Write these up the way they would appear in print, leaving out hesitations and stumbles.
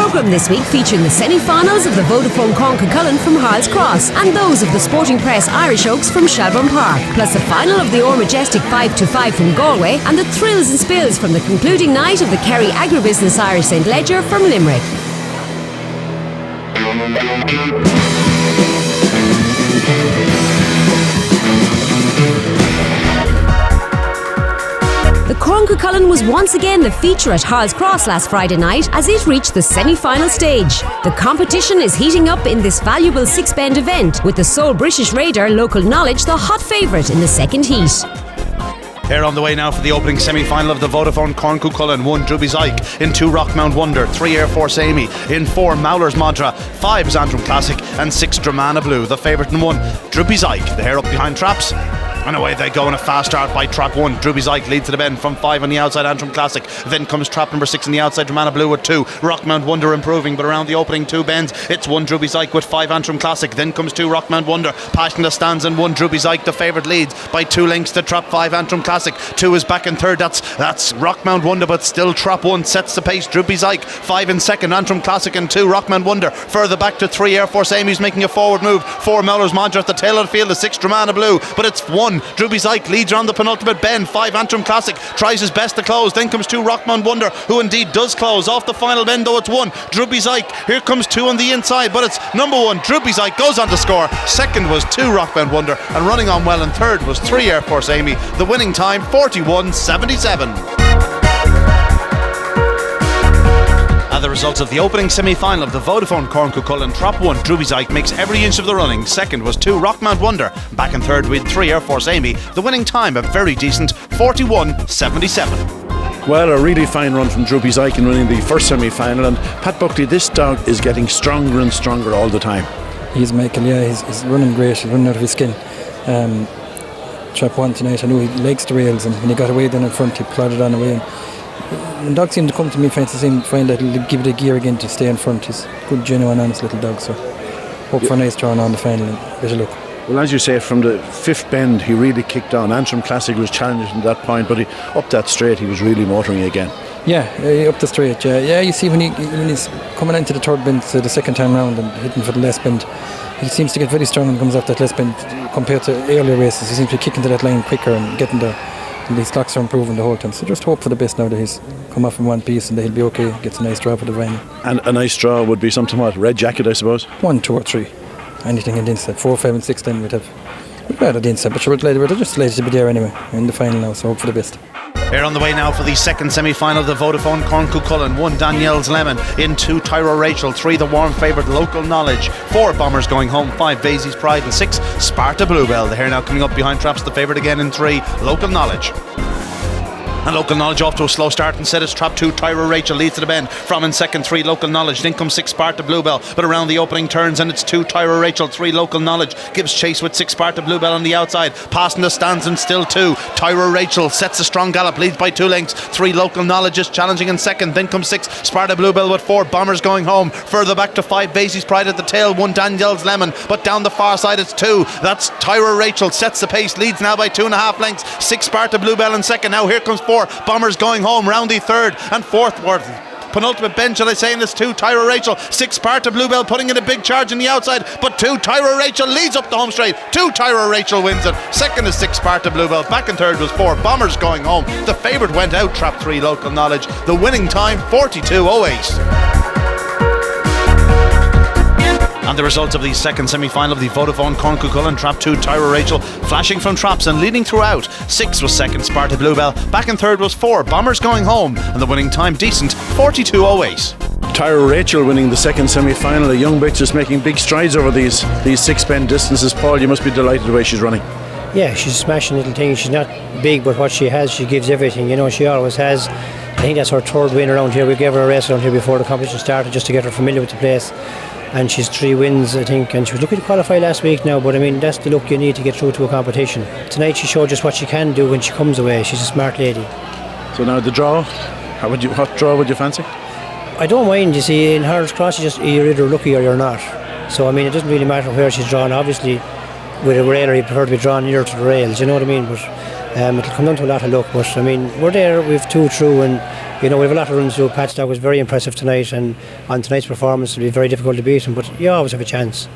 programme this week featuring the semi-finals of the Vodafone Cuchulainn from Harles Cross and those of the Sporting Press Irish Oaks from Shelbourne Park, plus the final of the Oran Majestic 5-5 from Galway and the thrills and spills from the concluding night of the Kerry Agribusiness Irish St Leger from Limerick. The Cuchulainn was once again the feature at Harles Cross last Friday night as it reached the semi-final stage. The competition is heating up in this valuable six-bend event, with the sole British raider Local Knowledge the hot favourite in the second heat. They're on the way now for the opening semi-final of the Vodafone Cuchulainn. 1 Druby's Ike, in 2 Rockmount Wonder, 3 Air Force Amy, in 4 Mowler's Madra, 5 Zantrum Classic and 6 Dramana Blue. The favourite in 1, Druby's Ike. The hair up behind traps. And away they go in a fast start by trap 1. Druby's Ike leads to the bend from 5 on the outside, Antrim Classic. Then comes trap number 6 on the outside, Dramana Blue with 2. Rockmount Wonder improving, but around the opening 2 bends, it's 1 Druby's Ike with 5 Antrim Classic. Then comes 2 Rockmount Wonder. Passion that stands in 1 Druby's Ike. The favourite leads by 2 lengths to trap 5 Antrim Classic. 2 is back in third. That's Rockmount Wonder, but still trap 1 sets the pace. Druby's Ike 5 in second, Antrim Classic and 2 Rockmount Wonder. Further back to 3 Air Force Amy's making a forward move. 4 Mowler's Madra at the tail of the field. The 6 Dramana Blue, but it's 1 Druby's Ike leads on the penultimate bend. 5 Antrim Classic tries his best to close. Then comes 2 Rockmount Wonder, who indeed does close off the final bend, though it's 1 Druby's Ike. Here comes 2 on the inside, but it's number 1 Druby's Ike goes on to score. Second was 2 Rockmount Wonder, and running on well in third was 3 Air Force Amy. The winning time 41.77. And the results of the opening semi-final of the Vodafone Cuchulainn. Trap 1 Druby's Ike makes every inch of the running. Second was 2 Rockmount Wonder. Back in third with 3 Air Force Amy. The winning time a very decent 41.77. Well, a really fine run from Druby's Ike in winning the first semi-final, and Pat Buckley, this dog is getting stronger and stronger all the time. He's Michael, he's running great, he's running out of his skin. Trap 1 tonight, I know he likes the rails, and when he got away then in front he plodded on away. And dogs seem to come to me, find that he'll give it a gear again to stay in front. He's a good, genuine, honest little dog, so hope for a nice turn on the final and a bit of luck. Well, as you say, from the 5th bend he really kicked on. Antrim Classic was challenged at that point, but up that straight he was really motoring again. Yeah, up the straight, yeah. You see when he's coming into the 3rd bend to the second time round and hitting for the last bend, he seems to get very strong when he comes off that last bend compared to earlier races. He seems to be kicking to that line quicker and getting there. And these clocks are improving the whole time, so just hope for the best now that he's come off in one piece and that he'll be okay. Gets a nice draw for the final. And a nice draw would be something what? Red jacket, I suppose? 1, 2 or 3. Anything in the inside. 4, 5 and 6 then we'd rather the inside, but we're just delighted to be there anyway. We're in the final now, so hope for the best. They're on the way now for the second semi-final of the Vodafone Cuchulainn. 1 Danielle's Lemon, in 2 Tyro Rachel, 3 the warm favourite Local Knowledge, 4 Bombers Going Home, 5 Vasey's Pride and 6 Sparta Bluebell. The hair now coming up behind traps, the favourite again in 3 Local Knowledge. And Local Knowledge off to a slow start and set it's trap 2 Tyro Rachel leads to the bend from in second 3 Local Knowledge. Then comes 6 Sparta Bluebell, but around the opening turns and it's 2 Tyro Rachel, 3 Local Knowledge gives chase with 6 Sparta Bluebell on the outside, passing the stands and still 2 Tyro Rachel sets a strong gallop, leads by 2 lengths. 3 Local Knowledge is challenging in second. Then comes 6 Sparta Bluebell with 4 Bombers Going Home. Further back to 5 Vasey's Pride at the tail, 1 Danielle's Lemon, but down the far side it's 2. That's Tyro Rachel sets the pace, leads now by 2.5 lengths. 6 Sparta Bluebell in second. Now here comes 4 Bombers Going Home, round the third and fourth penultimate bend, shall I say, in this 2 Tyro Rachel. 6 Sparta Bluebell putting in a big charge on the outside, but 2 Tyro Rachel leads up the home straight. 2 Tyro Rachel wins it. Second is 6 Sparta Bluebell. Back in third was 4 Bombers Going Home. The favourite went out, trap 3 Local Knowledge. The winning time 42.08. And the results of the second semi-final of the Vodafone Cuchulainn. Trap 2 Tyro Rachel flashing from traps and leading throughout. 6 was second Sparta Bluebell. Back in third was 4 Bombers Going Home, and the winning time decent 42.08. Tyro Rachel winning the second semi-final. A young bitch is making big strides over these 6-bend distances. Paul, you must be delighted the way she's running. Yeah, she's smashing little things. She's not big, but what she has, she gives everything. You know, she always has. I think that's her 3rd win around here. We gave her a race around here before the competition started just to get her familiar with the place. And she's 3 wins, I think, and she was looking to qualify last week now, but I mean, that's the look you need to get through to a competition. Tonight she showed just what she can do when she comes away. She's a smart lady. So now the draw, what draw would you fancy? I don't mind, you see, in Harles Cross you're either lucky or you're not. So I mean, it doesn't really matter where she's drawn. Obviously with a railer you prefer to be drawn nearer to the rails, you know what I mean, but it'll come down to a lot of luck. But I mean, we're there, we've 2 through, and You know, we have a lot of runs to do. Pat Stock was very impressive tonight, and on tonight's performance it'll be very difficult to beat him, but you always have a chance.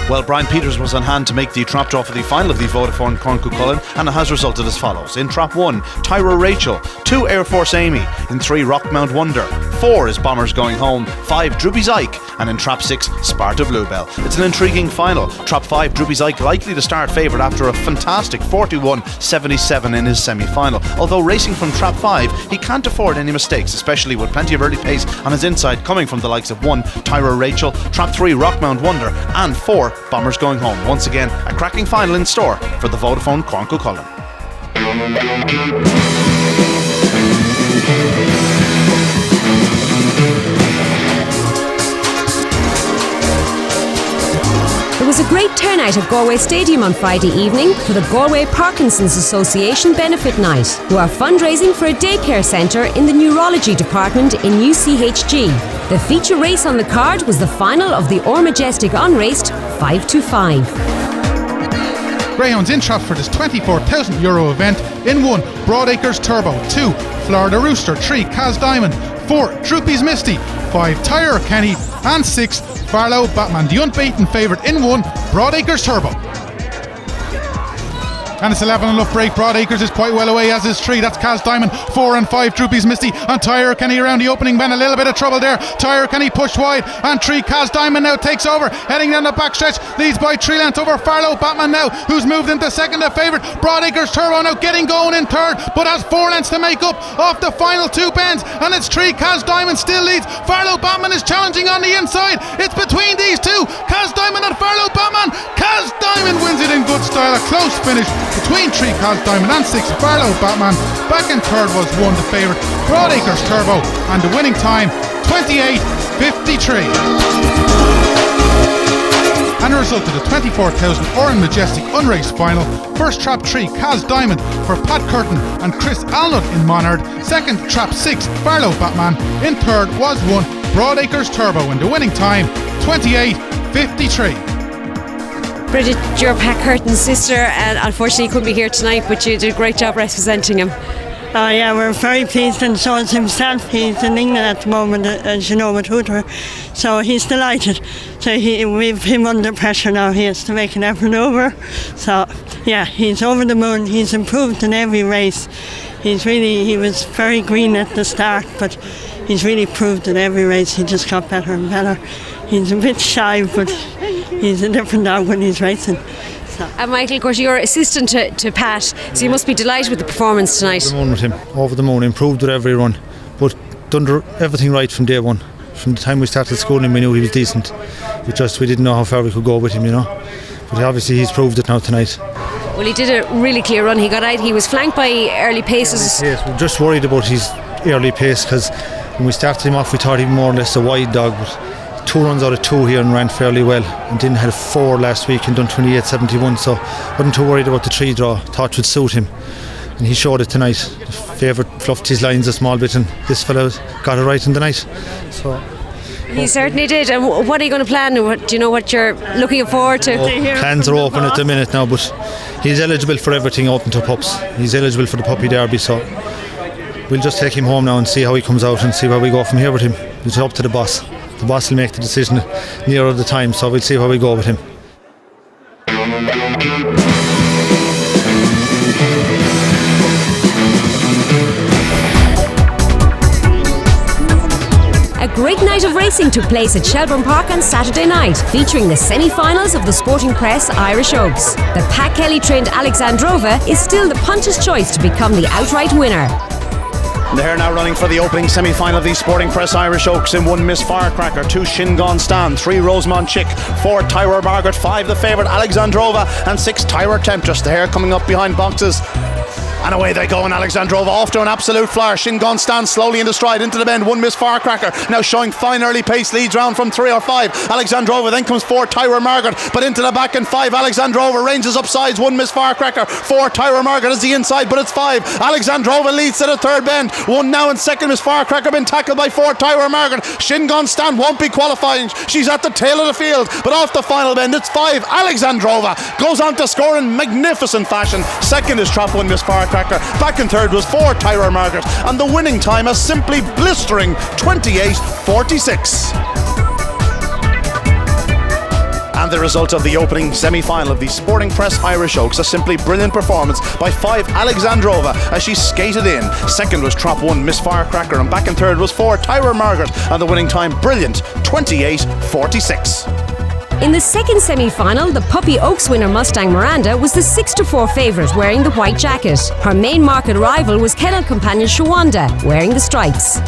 Well, Brian Peters was on hand to make the trap draw for the final of the Vodafone Cuchulainn, and it has resulted as follows. In trap 1, Tyra Rachel, 2 Air Force Amy, in 3 Rockmount Wonder, 4 is Bombers Going Home, 5 Droopy Ike, and in trap 6 Sparta Bluebell. It's an intriguing final. Trap 5 Droopy Ike likely to start favourite after a fantastic 41.77 in his semi-final. Although racing from trap 5, he can't afford any mistakes, especially with plenty of early pace on his inside coming from the likes of 1 Tyra Rachel, trap 3 Rockmount Wonder, and 4 Bombers Going Home. Once again, a cracking final in store for the Vodafone Cuchulainn. There was a great turnout at Galway Stadium on Friday evening for the Galway Parkinson's Association Benefit Night, who are fundraising for a daycare centre in the neurology department in UCHG. The feature race on the card was the final of the Majestic unraced 5-5. Greyhounds in trap for this €24,000 event. In 1, Broadacres Turbo, 2, Florida Rooster, 3, Kaz Diamond, 4, Droopy's Misty, 5, Tyre Kenny, and 6, Farlow Batman. The unbeaten favourite in 1, Broadacres Turbo. And it's 11 enough break. Broadacres is quite well away, as is 3. That's Kaz Diamond. 4 and 5, Droopy's Misty. And Tyre Kenny around the opening bend. A little bit of trouble there. Tyre Kenny pushed wide. And 3, Kaz Diamond now takes over. Heading down the back stretch. Leads by 3 lengths over Farlow Batman now, who's moved into second, a favourite. Broadacres Turbo now getting going in third, but has 4 lengths to make up off the final 2 bends. And it's 3, Kaz Diamond still leads. Farlow Batman is challenging on the inside. It's between these two, Kaz Diamond and Farlow Batman. Kaz Diamond wins it in good style. A close finish between 3, Kaz Diamond, and 6, Farlow Batman. Back in third was 1, the favourite, Broadacres Turbo, and the winning time 28.53. And a result of the 24,000 Oran Majestic unraced final. First trap 3, Kaz Diamond for Pat Curtin and Chris Alnut in Monard. Second trap 6, Farlow Batman. In third was 1, Broadacres Turbo, and the winning time 28.53. Bridget, you're Pat Curtin's sister, and unfortunately you couldn't be here tonight, but you did a great job representing him. Oh yeah, we're very pleased, and so is himself. He's in England at the moment, as you know, with Hooter, so he's delighted. So we've him under pressure now. He has to make an effort over. So yeah, he's over the moon. He's improved in every race. He was very green at the start, but he's really proved in every race. He just got better and better. He's a bit shy, but he's a different dog when he's racing. And Michael, of course, you're assistant to Pat, so you must be delighted with the performance tonight. Over the moon with him, over the moon, improved with every run, but done everything right from day one. From the time we started schooling, we knew he was decent. We didn't know how far we could go with him, you know. But obviously he's proved it now tonight. Well, he did a really clear run. He got out. He was flanked by early paces. We're just worried about his early pace, because when we started him off, we thought he was more or less a wide dog. But 2 runs out of 2 here and ran fairly well, and didn't have 4 last week and done 28.71, so wasn't too worried about the 3 draw. Thought it would suit him, and he showed it tonight. The favourite fluffed his lines a small bit, and this fellow got it right in the night. So he certainly did. And what are you going to plan? Do you know what you're looking forward to? Plans are open at the minute now, but he's eligible for everything open to pups. He's eligible for the puppy derby, so we'll just take him home now and see how he comes out and see where we go from here with him. It's up to the boss. The boss will make the decision nearer the time, so we'll see how we go with him. A great night of racing took place at Shelbourne Park on Saturday night, featuring the semi-finals of the Sporting Press Irish Oaks. The Pat Kelly trained Alexandrova is still the punter's choice to become the outright winner. They're now running for the opening semi-final of the Sporting Press Irish Oaks in 1, Miss Firecracker, 2, Shingon Stan, 3, Rosemont Chick, 4, Tyra Margaret, 5, the favourite Alexandrova, and 6, Tyra Temptress. The hair coming up behind boxes. And away they go, and Alexandrova off to an absolute flyer. Shingon stands slowly in the stride into the bend. 1, Miss Firecracker now showing fine early pace, leads round from 3 or 5. Alexandrova, then comes 4, Tyra Margaret, but into the back and 5. Alexandrova ranges up sides. 1, Miss Firecracker, 4, Tyra Margaret is the inside, but it's 5. Alexandrova leads to the third bend. 1 now in second. Miss Firecracker been tackled by 4, Tyra Margaret. Shingon Stand won't be qualifying. She's at the tail of the field, but off the final bend it's 5. Alexandrova goes on to score in magnificent fashion. Second is trap 1, Miss Firecracker. Firecracker. Back in third was 4 Tyra Margaret, and the winning time a simply blistering 28:46. And the result of the opening semi-final of the Sporting Press Irish Oaks, a simply brilliant performance by 5 Alexandrova as she skated in. Second was Trap 1 Miss Firecracker, and back in third was 4 Tyra Margaret, and the winning time brilliant 28:46. In the second semi-final, the Puppy Oaks winner Mustang Miranda was the 6-4 favourite, wearing the white jacket. Her main market rival was kennel companion Shawanda, wearing the stripes.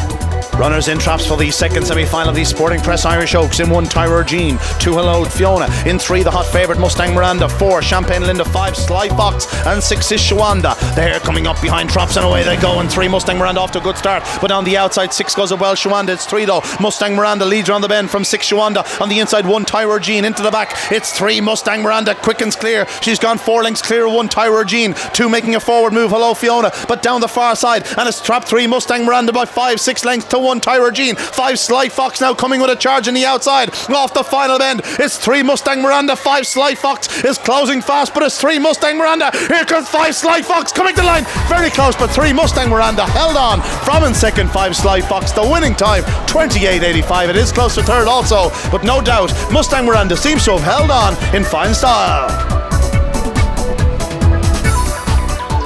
Runners in traps for the second semi-final of the Sporting Press Irish Oaks. In 1 Tyra Jean, 2 Hello Fiona, in 3 the hot favourite Mustang Miranda, 4 Champagne Linda, 5 Sly Fox, and 6 is Shawanda. They're coming up behind traps and away they go, and 3 Mustang Miranda off to a good start, but on the outside 6 goes a well Shawanda. It's 3 though, Mustang Miranda leads around the bend from 6 Shawanda. On the inside 1 Tyra Jean into the back, it's 3 Mustang Miranda, quickens clear. She's gone 4 lengths clear of 1 Tyra Jean, 2 making a forward move Hello Fiona, but down the far side, and it's trap 3 Mustang Miranda by 5-6 lengths to 1 Tyra Jean. 5 Sly Fox now coming with a charge in the outside. Off the final bend, it's 3 Mustang Miranda. 5 Sly Fox is closing fast, but it's 3 Mustang Miranda. Here comes 5 Sly Fox coming to the line. Very close, but 3 Mustang Miranda held on from in second. 5 Sly Fox, the winning time 28:85. It is close to third also, but no doubt Mustang Miranda seems to have held on in fine style.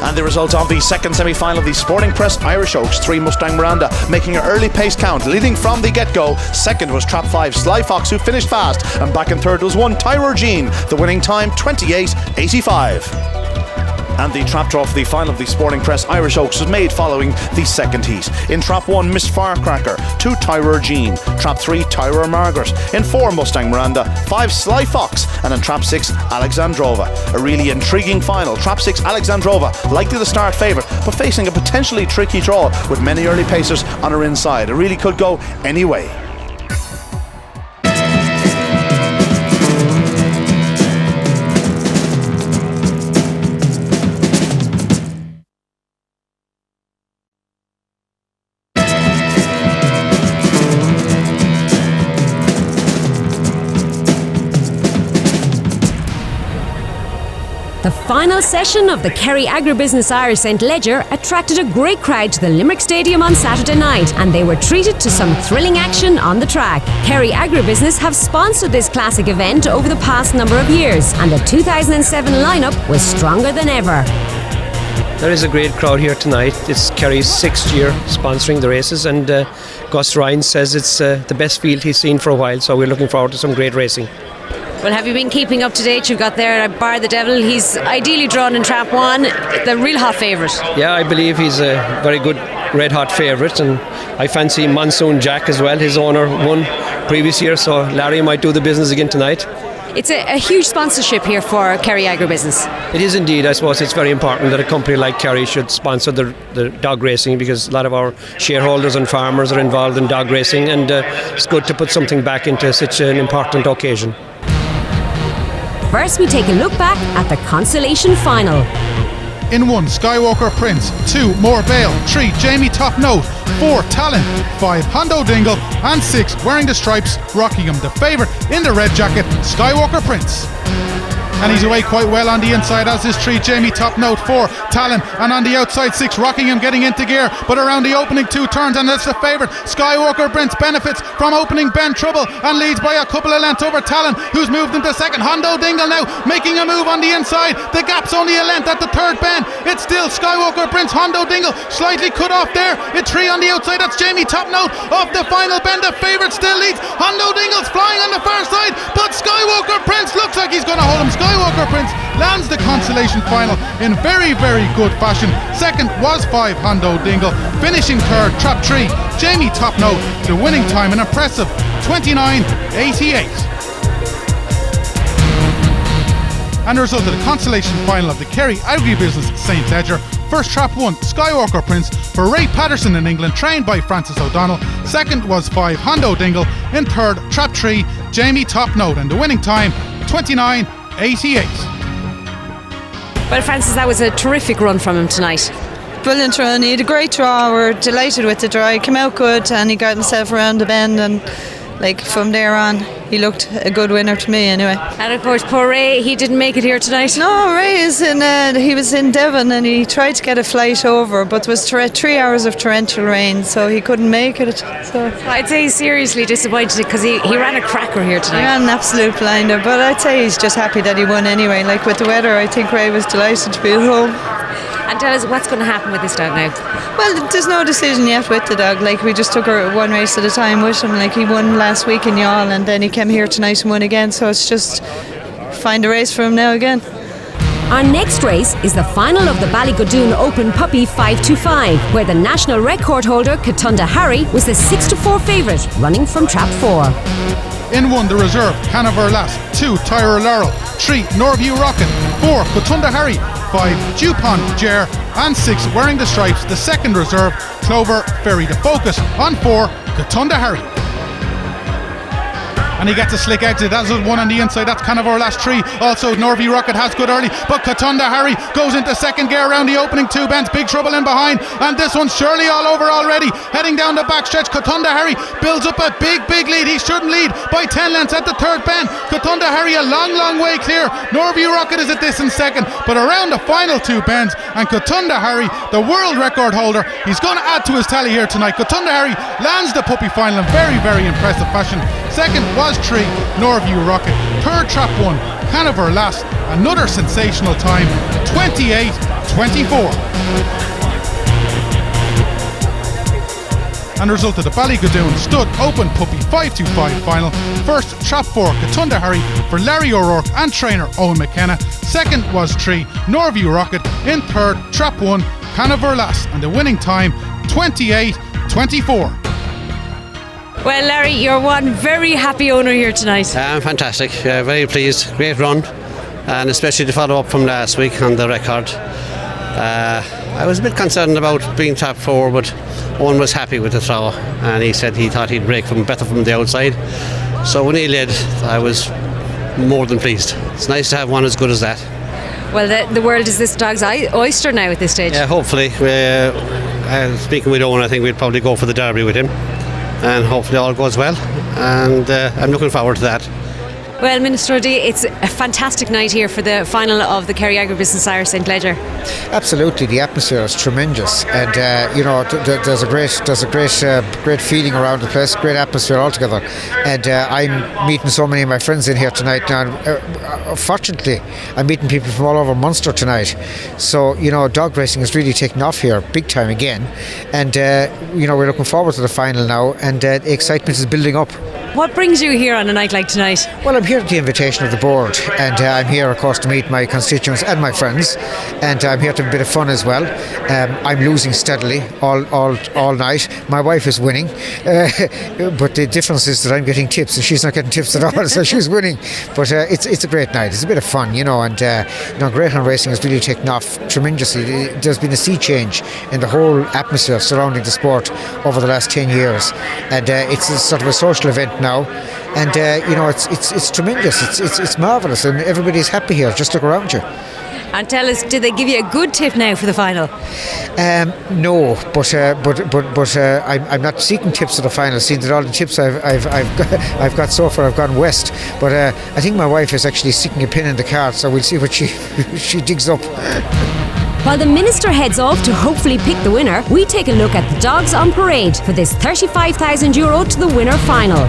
And the result of the second semi-final of the Sporting Press Irish Oaks, 3 Mustang Miranda making an early pace count, leading from the get-go. Second was Trap 5 Sly Fox, who finished fast, and back in third was 1 Tyra Jean, the winning time 28:85. And the trap draw for the final of the Sporting Press Irish Oaks was made following the second heat. In trap 1 Miss Firecracker, 2 Tyra Jean, trap 3 Tyra Margaret, in 4 Mustang Miranda, 5 Sly Fox, and in trap 6 Alexandrova. A really intriguing final. Trap 6 Alexandrova, likely the start favourite, but facing a potentially tricky draw with many early pacers on her inside. It really could go any way. The final session of the Kerry Agribusiness Irish St. Ledger attracted a great crowd to the Limerick Stadium on Saturday night, and they were treated to some thrilling action on the track. Kerry Agribusiness have sponsored this classic event over the past number of years, and the 2007 lineup was stronger than ever. There is a great crowd here tonight. It's Kerry's 6th year sponsoring the races, and Gus Ryan says it's the best field he's seen for a while, so we're looking forward to some great racing. Well, have you been keeping up to date? You've got there Bar the Devil. He's ideally drawn in trap 1, the real hot favourite. Yeah, I believe he's a very good red hot favourite, and I fancy Monsoon Jack as well. His owner won previous year, so Larry might do the business again tonight. It's a huge sponsorship here for Kerry Agribusiness. It is indeed. I suppose it's very important that a company like Kerry should sponsor the dog racing, because a lot of our shareholders and farmers are involved in dog racing, and it's good to put something back into such an important occasion. First, we take a look back at the consolation final. In 1 Skywalker Prince, 2 More Bale, 3 Jamie Top Note, 4 Talent, 5 Hondo Dingle, and 6 Wearing the Stripes, Rockingham, the favourite in the red jacket, Skywalker Prince. And he's away quite well on the inside, as is 3 Jamie Top Note, 4 Talon, and on the outside 6 Rockingham getting into gear, but around the opening 2 turns, and that's the favourite. Skywalker Prince benefits from opening bend trouble and leads by a couple of lengths over Talon, who's moved into second. Hondo Dingle now making a move on the inside. The gap's only a length at the third bend. It's still Skywalker Prince. Hondo Dingle slightly cut off there. It's 3 on the outside. That's Jamie Top Note off the final bend. The favourite still leads. Hondo Dingle's flying on the far side, but Skywalker Prince looks like he's going to hold him. Skywalker Prince lands the consolation final in very, very good fashion. Second was 5 Hondo Dingle. Finishing third, trap 3 Jamie Top Note. The winning time an impressive 29:88. And the result of the consolation final of the Kerry Agribusiness St. Ledger. First trap 1 Skywalker Prince for Ray Patterson in England, trained by Francis O'Donnell. Second was 5 Hondo Dingle. In third, trap 3 Jamie Top Note, and the winning time 29:88. Well, Francis, that was a terrific run from him tonight. Brilliant run. He had a great draw. We're delighted with the draw. He came out good and he got himself around the bend, and like from there on, he looked a good winner to me anyway. And of course, poor Ray, he didn't make it here tonight. No, Ray is he was in Devon and he tried to get a flight over, but it was 3 hours of torrential rain, so he couldn't make it. So I'd say he's seriously disappointed because he ran a cracker here tonight. He ran an absolute blinder, but I'd say he's just happy that he won anyway. Like with the weather, I think Ray was delighted to be at home. And tell us what's going to happen with this dog now. Well, there's no decision yet with the dog. Like, we just took her one race at a time with him. Like, he won last week in Youghal and then he came here tonight and won again, so it's just find a race for him now again. Our next race is the final of the Ballygodoon Open Puppy 525, where the national record holder Cotunda Harry was the 6-4 favourite, running from trap 4. In 1, the reserve, Canaver Lass. 2, Tyra Laurel. 3, Norview Rocket. 4, Cotunda Harry. 5, Dupont Ger. And 6, wearing the stripes, the second reserve, Clover Ferry. The focus on 4, Cotunda Harry. And he gets a slick exit. That's 1 on the inside. That's kind of our last 3. Also, Norview Rocket has good early, but Cotunda Harry goes into second gear around the opening 2 bends. Big trouble in behind, and this one's surely all over already. Heading down the backstretch, Cotunda Harry builds up a big lead. He shouldn't lead by 10 lengths at the third bend. Cotunda Harry a long way clear. Norview Rocket is a distant second, but around the final 2 bends, and Cotunda Harry, the world record holder, he's going to add to his tally here tonight. Cotunda Harry lands the puppy final in very impressive fashion. Second was 3, Norview Rocket. Third, trap 1, Canaver Lass. Another sensational time, 28-24. And the result of the Ballygodoon Stud Open Puppy 525 final. First, trap 4, Cotunda Harry for Larry O'Rourke and trainer Owen McKenna. Second was 3, Norview Rocket. In third, trap 1, Canaver Lass. And the winning time, 28-24. Well, Larry, you're one very happy owner here tonight. I'm fantastic, very pleased, great run, and especially to follow up from last week on the record. I was a bit concerned about being top 4, but Owen was happy with the throw, and he said he thought he'd break better from the outside. So when he led, I was more than pleased. It's nice to have one as good as that. Well, the world is this dog's oyster now at this stage. Yeah, hopefully. Speaking with Owen, I think we'll probably go for the derby with him. And hopefully all goes well, and I'm looking forward to that. Well, Minister O'D, it's a fantastic night here for the final of the Kerry Agribusiness Irish St. Leger. Absolutely, the atmosphere is tremendous, and there's a great feeling around the place, great atmosphere altogether. And I'm meeting so many of my friends in here tonight now. Fortunately, I'm meeting people from all over Munster tonight. So dog racing is really taking off here, big time again. And we're looking forward to the final now, and the excitement is building up. What brings you here on a night like tonight? Well, I'm here at the invitation of the board, and I'm here, of course, to meet my constituents and my friends, and I'm here to have a bit of fun as well. I'm losing steadily all night. My wife is winning, but the difference is that I'm getting tips and she's not getting tips at all, so she's winning. But it's a great night. It's a bit of fun, and Greyhound racing has really taken off tremendously. There's been a sea change in the whole atmosphere surrounding the sport over the last 10 years, and it's a sort of a social event now, and it's tremendous. It's marvellous, and everybody's happy here. Just look around you. And tell us, did they give you a good tip now for the final? No, but I'm not seeking tips for the final. Seeing that all the tips I've got so far, I've gone west. But I think my wife is actually sticking a pin in the card, so we'll see what she digs up. While the Minister heads off to hopefully pick the winner, we take a look at the dogs on parade for this €35,000 to the winner final.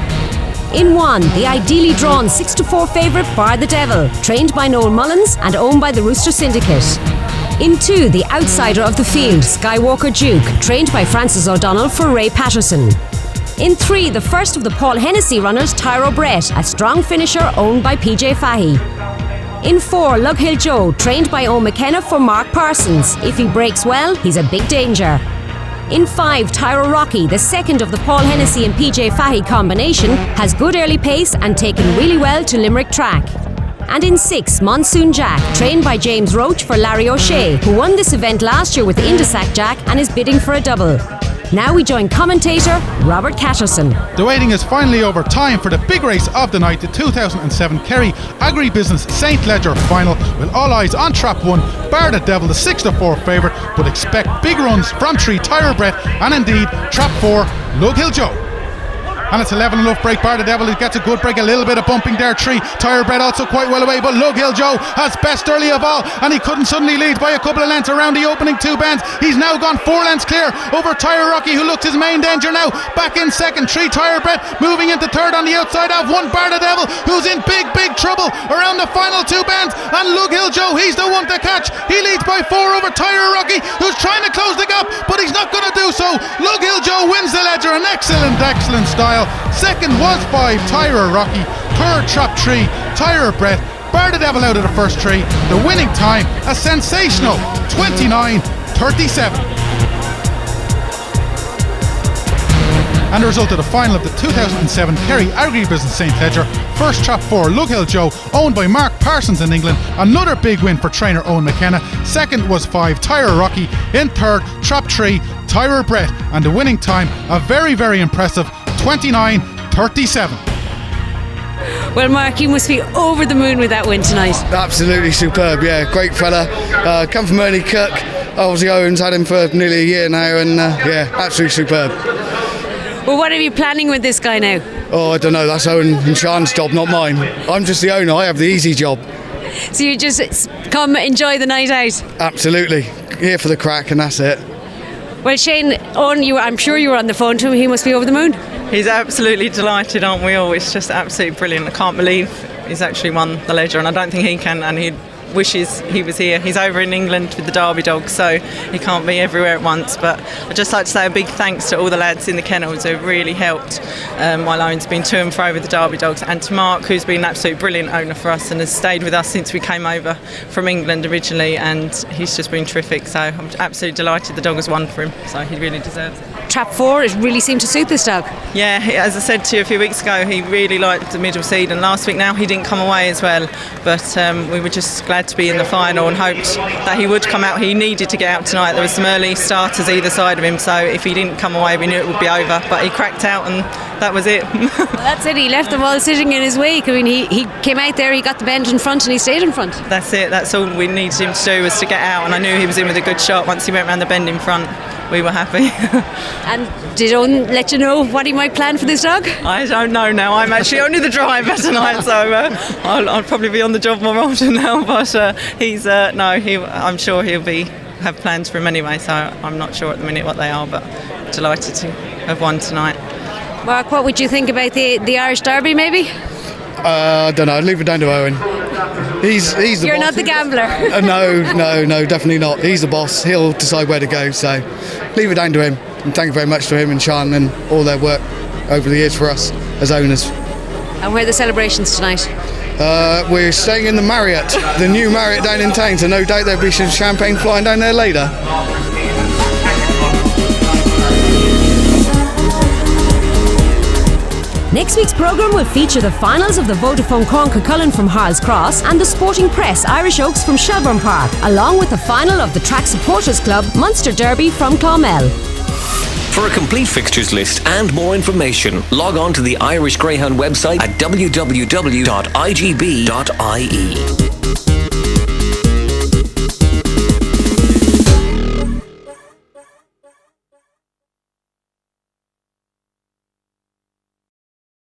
In 1, the ideally drawn 6-4 favourite Bar the Devil, trained by Noel Mullins and owned by the Rooster Syndicate. In 2, the outsider of the field, Skywalker Duke, trained by Francis O'Donnell for Ray Patterson. In 3, the first of the Paul Hennessy runners, Tyro Brett, a strong finisher owned by PJ Fahey. In 4, Lughill Joe, trained by Owen McKenna for Mark Parsons. If he breaks well, he's a big danger. In 5, Tyro Rocky, the second of the Paul Hennessy and PJ Fahey combination, has good early pace and taken really well to Limerick track. And in 6, Monsoon Jack, trained by James Roach for Larry O'Shea, who won this event last year with Indisac Jack and is bidding for a double. Now we join commentator Robert Catterson. The waiting is finally over. Time for the big race of the night, the 2007 Kerry Agribusiness St. Leger final, with all eyes on trap 1, Bar the Devil, the 6-4 favourite, but expect big runs from 3, Tyro Brett, and indeed trap 4, Lughill Joe. and it's a level enough break. Bar the Devil gets a good break, a little bit of bumping there. 3 Tirebred also quite well away, but Lug Hill Joe has best early of all, and he couldn't suddenly lead by a couple of lengths around the opening 2 bends. He's now gone 4 lengths clear over Tire Rocky, who looked his main danger now. Back in second, 3 Tirebred moving into third on the outside of 1 Bar the Devil, who's in big trouble around the final 2 bends, and Lug Hill Joe, he's the one to catch. He leads by 4 over Tire Rocky, who's trying to close the gap, but he's not going to do so. Lug Hill Joe wins the Ledger, an excellent style. Second was 5 Tire Rocky, third Trap 3 Tire Brett. Bar the Devil out of the first 3. The winning time, a sensational 29:37. And the result of the final of the 2007 Kerry Agribusiness St. Ledger. First Trap 4, Lug Hill Joe, owned by Mark Parsons in England. Another big win for trainer Owen McKenna. Second was 5 Tire Rocky. In third, Trap 3 Tire Brett. And the winning time, a very impressive 29:37. Well, Mark, you must be over the moon with that win tonight. Absolutely superb, yeah, great fella. Come from Ernie Cook. Obviously Owen's had him for nearly a year now, and yeah, absolutely superb. Well, what are you planning with this guy now? Oh, I don't know, that's Owen and Sean's job, not mine. I'm just the owner, I have the easy job. So you just come enjoy the night out? Absolutely, here for the crack and that's it. Well, Shane, I'm sure you were on the phone to him, he must be over the moon. He's absolutely delighted, aren't we all? It's just absolutely brilliant. I can't believe he's actually won the Ledger, and I don't think he can, and he wishes he was here. He's over in England with the Derby dogs, so he can't be everywhere at once. But I'd just like to say a big thanks to all the lads in the kennels who have really helped while Owen's been to and fro with the Derby dogs, and to Mark, who's been an absolute brilliant owner for us and has stayed with us since we came over from England originally, and he's just been terrific. So I'm absolutely delighted the dog has won for him, so he really deserves it. Trap 4, it really seemed to suit this dog. Yeah, as I said to you a few weeks ago, he really liked the middle seed, and last week now he didn't come away as well, but we were just glad to be in the final and hoped that he would come out. He needed to get out tonight. There were some early starters either side of him, so if he didn't come away we knew it would be over, but he cracked out and that was it. Well, that's it, he left them all sitting in his wake. I mean, he came out there, he got the bend in front and he stayed in front. That's it, that's all we needed him to do, was to get out, and I knew he was in with a good shot. Once he went round the bend in front, we were happy. And did Owen let you know what he might plan for this dog? I don't know now. I'm actually only the driver tonight, so I'll probably be on the job more often now. But I'm sure he'll have plans for him anyway. So I'm not sure at the minute what they are, but delighted to have won tonight. Mark, what would you think about the Irish Derby, maybe? I don't know. I'd leave it down to Owen. He's the You're boss. not the gambler. No, definitely not. He's the boss. He'll decide where to go. So leave it down to him. And thank you very much to him and Sean and all their work over the years for us as owners. And where are the celebrations tonight? We're staying in the Marriott, the new Marriott down in town. So no doubt there'll be some champagne flying down there later. Next week's programme will feature the finals of the Vodafone Cuchulainn from Harles Cross and the Sporting Press Irish Oaks from Shelbourne Park, along with the final of the Track Supporters Club Munster Derby from Clonmel. For a complete fixtures list and more information, log on to the Irish Greyhound website at www.igb.ie.